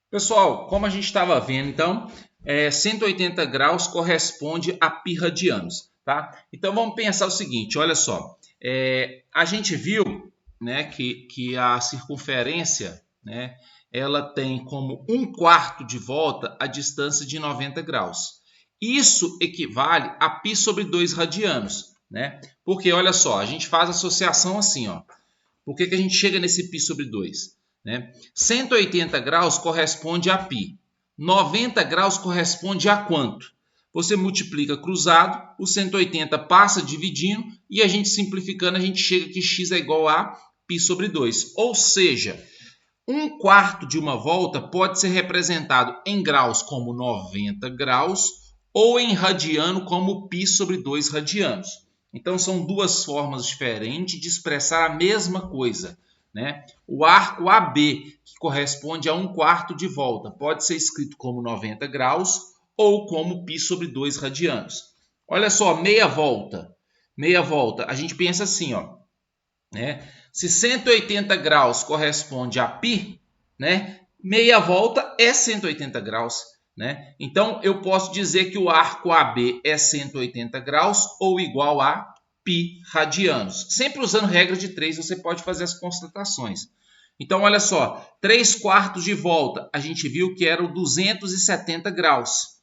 Pessoal, como a gente estava vendo, então, 180 graus corresponde a π radianos, tá? Então, vamos pensar o seguinte, olha só. A gente viu, né, que a circunferência, né, ela tem como 1/4 de volta a distância de 90 graus. Isso equivale a π sobre 2 radianos, né? Porque, olha só, a gente faz associação assim, ó. Por que a gente chega nesse π sobre 2? Né? 180 graus corresponde a π. 90 graus corresponde a quanto? Você multiplica cruzado, o 180 passa dividindo e a gente simplificando, a gente chega que x é igual a π sobre 2. Ou seja, 1/4 de uma volta pode ser representado em graus como 90 graus ou em radiano como π sobre 2 radianos. Então, são duas formas diferentes de expressar a mesma coisa, né? O arco AB, que corresponde a 1/4 de volta, pode ser escrito como 90 graus ou como π sobre 2 radianos. Olha só, meia volta. Meia volta, a gente pensa assim, ó, né? Se 180 graus corresponde a π, né? Meia volta é 180 graus. Né? Então, eu posso dizer que o arco AB é 180 graus ou igual a π radianos. Sempre usando regra de 3, você pode fazer as constatações. Então, olha só, 3/4 de volta, a gente viu que era o 270 graus.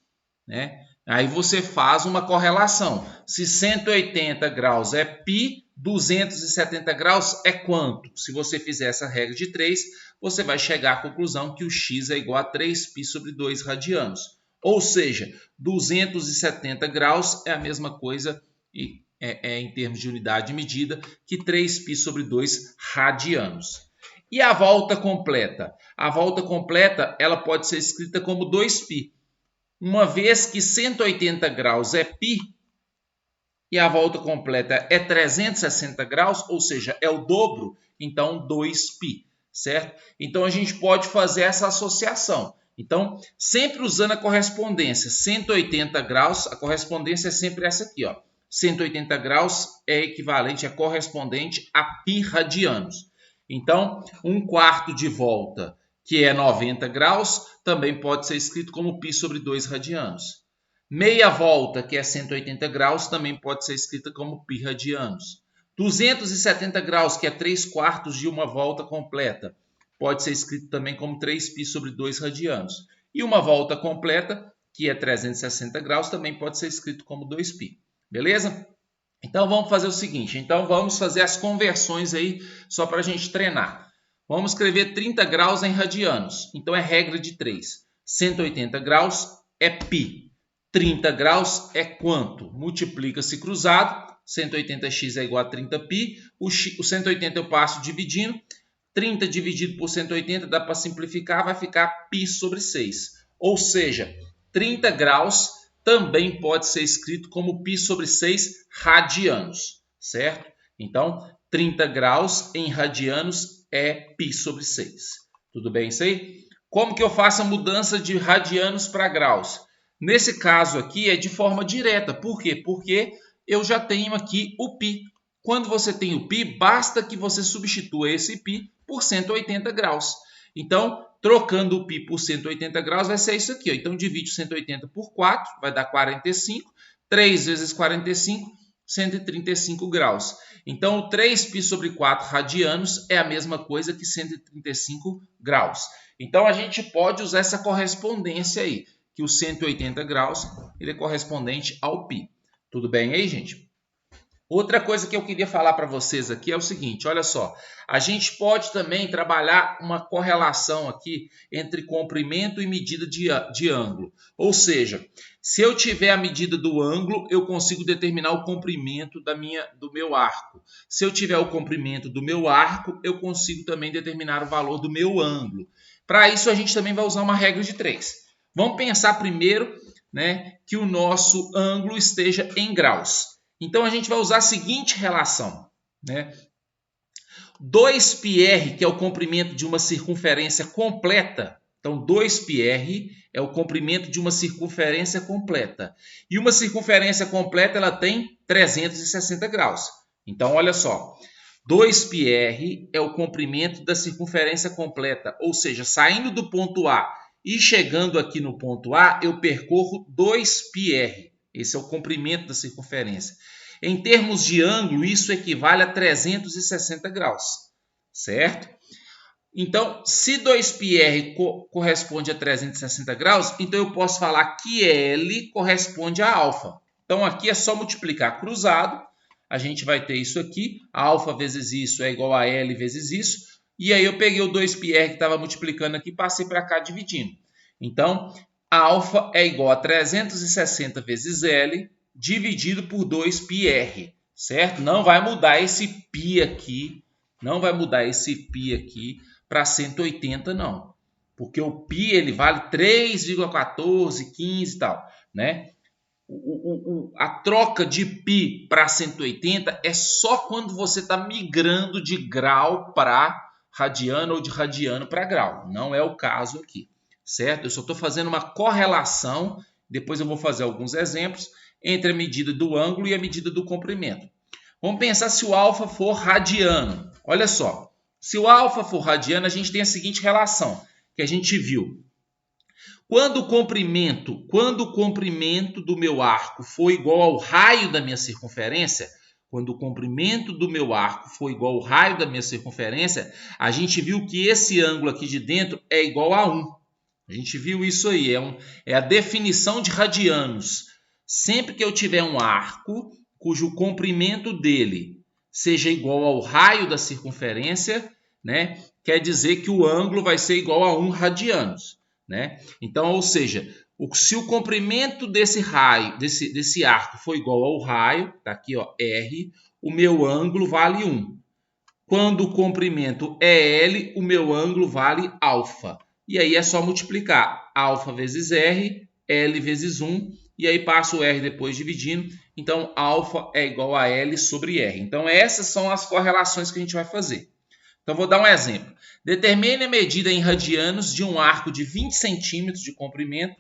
Né? Aí você faz uma correlação. Se 180 graus é π, 270 graus é quanto? Se você fizer essa regra de 3, você vai chegar à conclusão que o x é igual a 3π sobre 2 radianos. Ou seja, 270 graus é a mesma coisa em termos de unidade de medida que 3π sobre 2 radianos. E a volta completa? A volta completa ela pode ser escrita como 2π. Uma vez que 180 graus é π e a volta completa é 360 graus, ou seja, é o dobro, então 2π, certo? Então a gente pode fazer essa associação. Então, sempre usando a correspondência, 180 graus, a correspondência é sempre essa aqui, ó. 180 graus é equivalente, é correspondente a π radianos. Então, 1/4 de volta, que é 90 graus, também pode ser escrito como π sobre 2 radianos. Meia volta, que é 180 graus, também pode ser escrita como π radianos. 270 graus, que é 3/4 de uma volta completa, pode ser escrito também como 3π sobre 2 radianos. E uma volta completa, que é 360 graus, também pode ser escrito como 2π. Beleza? Então, vamos fazer o seguinte. Então, vamos fazer as conversões aí, só para a gente treinar. Vamos escrever 30 graus em radianos. Então, é regra de 3. 180 graus é π. 30 graus é quanto? Multiplica-se cruzado. 180x é igual a 30π. O 180 eu passo dividindo. 30 dividido por 180 dá para simplificar, vai ficar π sobre 6. Ou seja, 30 graus também pode ser escrito como π sobre 6 radianos, certo? Então, 30 graus em radianos é π sobre 6. Tudo bem isso aí? Como que eu faço a mudança de radianos para graus? Nesse caso aqui é de forma direta. Por quê? Porque eu já tenho aqui o π. Quando você tem o π, basta que você substitua esse π por 180 graus. Então, trocando o π por 180 graus, vai ser isso aqui. Ó. Então, divide 180 por 4, vai dar 45. 3 vezes 45, 135 graus. Então, o 3π sobre 4 radianos é a mesma coisa que 135 graus. Então, a gente pode usar essa correspondência aí, que o 180 graus ele é correspondente ao π. Tudo bem aí, gente? Outra coisa que eu queria falar para vocês aqui é o seguinte, olha só. A gente pode também trabalhar uma correlação aqui entre comprimento e medida de ângulo. Ou seja, se eu tiver a medida do ângulo, eu consigo determinar o comprimento do meu arco. Se eu tiver o comprimento do meu arco, eu consigo também determinar o valor do meu ângulo. Para isso, a gente também vai usar uma regra de 3. Vamos pensar primeiro, né, que o nosso ângulo esteja em graus. Então, a gente vai usar a seguinte relação. Né? 2πr, que é o comprimento de uma circunferência completa. Então, 2πr é o comprimento de uma circunferência completa. E uma circunferência completa ela tem 360 graus. Então, olha só. 2πr é o comprimento da circunferência completa. Ou seja, saindo do ponto A E chegando aqui no ponto A, eu percorro 2πr. Esse é o comprimento da circunferência. Em termos de ângulo, isso equivale a 360 graus, certo? Então, se 2πr corresponde a 360 graus, então eu posso falar que L corresponde a alfa. Então, aqui é só multiplicar cruzado. A gente vai ter isso aqui. Alfa vezes isso é igual a L vezes isso. E aí eu peguei o 2πr que estava multiplicando aqui e passei para cá dividindo. Então, alfa é igual a 360 vezes L dividido por 2πr, certo? Não vai mudar esse π aqui, não vai mudar esse π aqui para 180 não. Porque o π ele vale 3,14, 15 e tal, né? A troca de π para 180 é só quando você está migrando de grau para radiano ou de radiano para grau. Não é o caso aqui, certo? Eu só estou fazendo uma correlação, depois eu vou fazer alguns exemplos, entre a medida do ângulo e a medida do comprimento. Vamos pensar se o alfa for radiano. Olha só, se o alfa for radiano, a gente tem a seguinte relação, que a gente viu. Quando o comprimento do meu arco for igual ao raio da minha circunferência, a gente viu que esse ângulo aqui de dentro é igual a 1. A gente viu isso aí, é a definição de radianos. Sempre que eu tiver um arco cujo comprimento dele seja igual ao raio da circunferência, né, quer dizer que o ângulo vai ser igual a 1 radianos. Né? Então, ou seja, se o comprimento desse raio, desse arco for igual ao raio, tá aqui ó, R, o meu ângulo vale 1. Quando o comprimento é L, o meu ângulo vale alfa. E aí é só multiplicar alfa vezes R, L vezes 1, e aí passa o R depois dividindo. Então, alfa é igual a L sobre R. Então, essas são as correlações que a gente vai fazer. Então, vou dar um exemplo. Determine a medida em radianos de um arco de 20 centímetros de comprimento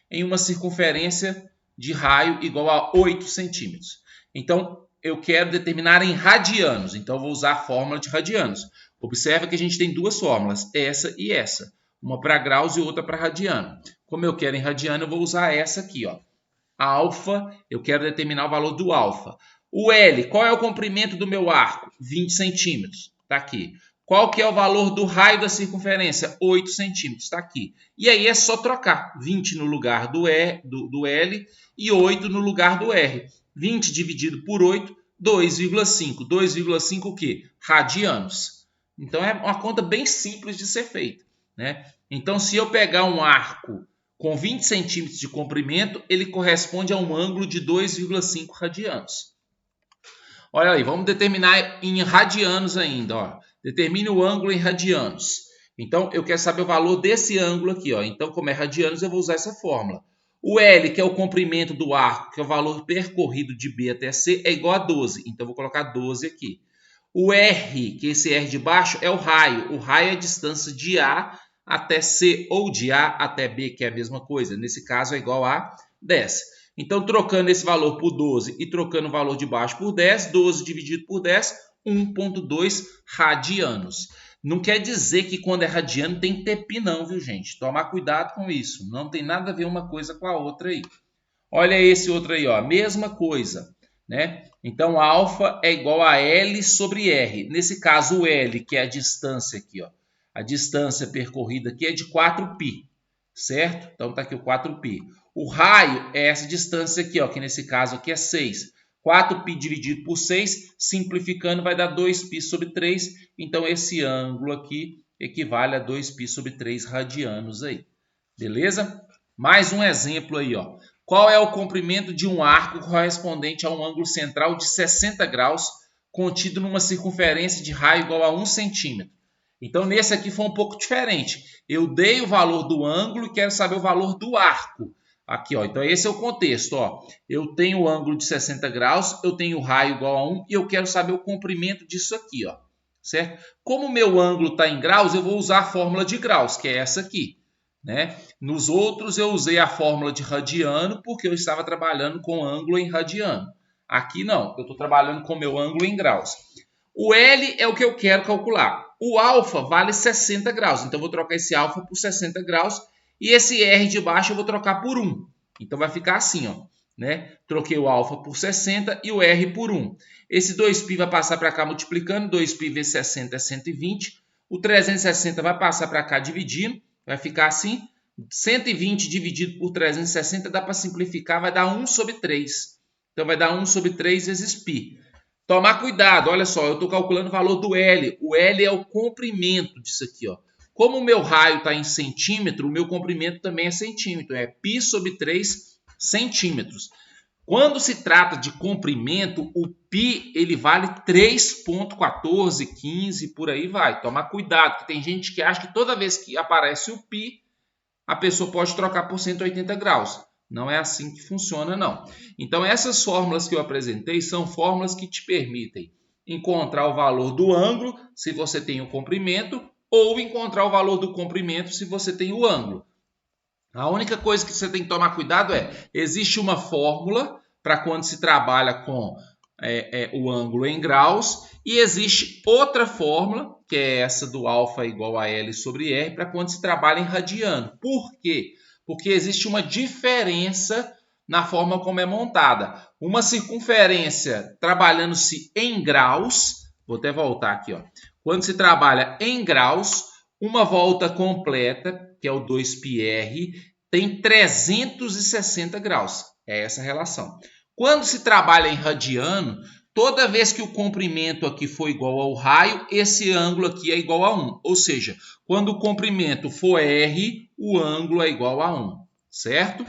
em uma circunferência de raio igual a 8 centímetros. Então, eu quero determinar em radianos. Então, eu vou usar a fórmula de radianos. Observa que a gente tem duas fórmulas, essa e essa. Uma para graus e outra para radiano. Como eu quero em radiano, eu vou usar essa aqui, ó. Alfa, eu quero determinar o valor do alfa. O L, qual é o comprimento do meu arco? 20 centímetros. Está aqui. Qual que é o valor do raio da circunferência? 8 centímetros, está aqui. E aí é só trocar 20 no lugar do L e 8 no lugar do R. 20 dividido por 8, 2,5. 2,5 o quê? Radianos. Então é uma conta bem simples de ser feita, né? Então se eu pegar um arco com 20 centímetros de comprimento, ele corresponde a um ângulo de 2,5 radianos. Olha aí, vamos determinar em radianos ainda, ó. Determine o ângulo em radianos. Então, eu quero saber o valor desse ângulo aqui, ó. Então, como é radianos, eu vou usar essa fórmula. O L, que é o comprimento do arco, que é o valor percorrido de B até C, é igual a 12. Então, eu vou colocar 12 aqui. O R, que esse R de baixo, é o raio. O raio é a distância de A até C ou de A até B, que é a mesma coisa. Nesse caso, é igual a 10. Então, trocando esse valor por 12 e trocando o valor de baixo por 10, 12 dividido por 10, 1,2 radianos. Não quer dizer que quando é radiano tem que ter pi não, viu, gente? Tomar cuidado com isso. Não tem nada a ver uma coisa com a outra aí. Olha esse outro aí, ó. Mesma coisa, né? Então, alfa é igual a L sobre R. Nesse caso, o L, que é a distância aqui, ó. A distância percorrida aqui é de 4π, certo? Então, tá aqui o 4π. O raio é essa distância aqui, ó, que nesse caso aqui é 6. 4π dividido por 6, simplificando, vai dar 2π sobre 3. Então, esse ângulo aqui equivale a 2π sobre 3 radianos aí. Beleza? Mais um exemplo aí, ó. Qual é o comprimento de um arco correspondente a um ângulo central de 60 graus contido numa circunferência de raio igual a 1 centímetro? Então, nesse aqui foi um pouco diferente. Eu dei o valor do ângulo e quero saber o valor do arco. Aqui, ó. Então, esse é o contexto, ó. Eu tenho o ângulo de 60 graus, eu tenho o raio igual a 1 e eu quero saber o comprimento disso aqui, ó. Certo? Como o meu ângulo está em graus, eu vou usar a fórmula de graus, que é essa aqui, né? Nos outros, eu usei a fórmula de radiano porque eu estava trabalhando com ângulo em radiano. Aqui, não. Eu estou trabalhando com o meu ângulo em graus. O L é o que eu quero calcular. O alfa vale 60 graus. Então, eu vou trocar esse alfa por 60 graus E esse R de baixo eu vou trocar por 1. Então vai ficar assim, ó, né? Troquei o alfa por 60 e o R por 1. Esse 2π vai passar para cá multiplicando. 2π vezes 60 é 120. O 360 vai passar para cá dividindo. Vai ficar assim. 120 dividido por 360 dá para simplificar. Vai dar 1 sobre 3. Então vai dar 1 sobre 3 vezes π. Tomar cuidado, olha só, eu estou calculando o valor do L. O L é o comprimento disso aqui, ó. Como o meu raio está em centímetro, o meu comprimento também é centímetro. É π sobre 3 centímetros. Quando se trata de comprimento, o π ele vale 3,14, 15, por aí vai. Tomar cuidado, porque tem gente que acha que toda vez que aparece o π, a pessoa pode trocar por 180 graus. Não é assim que funciona, não. Então, essas fórmulas que eu apresentei são fórmulas que te permitem encontrar o valor do ângulo, se você tem o comprimento, ou encontrar o valor do comprimento, se você tem o ângulo. A única coisa que você tem que tomar cuidado é, existe uma fórmula para quando se trabalha com o ângulo em graus, e existe outra fórmula, que é essa do alfa igual a L sobre R, para quando se trabalha em radiano. Por quê? Porque existe uma diferença na forma como é montada. Uma circunferência trabalhando-se em graus, vou até voltar aqui, ó. Quando se trabalha em graus, uma volta completa, que é o 2πr, tem 360 graus. É essa a relação. Quando se trabalha em radiano, toda vez que o comprimento aqui for igual ao raio, esse ângulo aqui é igual a 1. Ou seja, quando o comprimento for R, o ângulo é igual a 1, certo?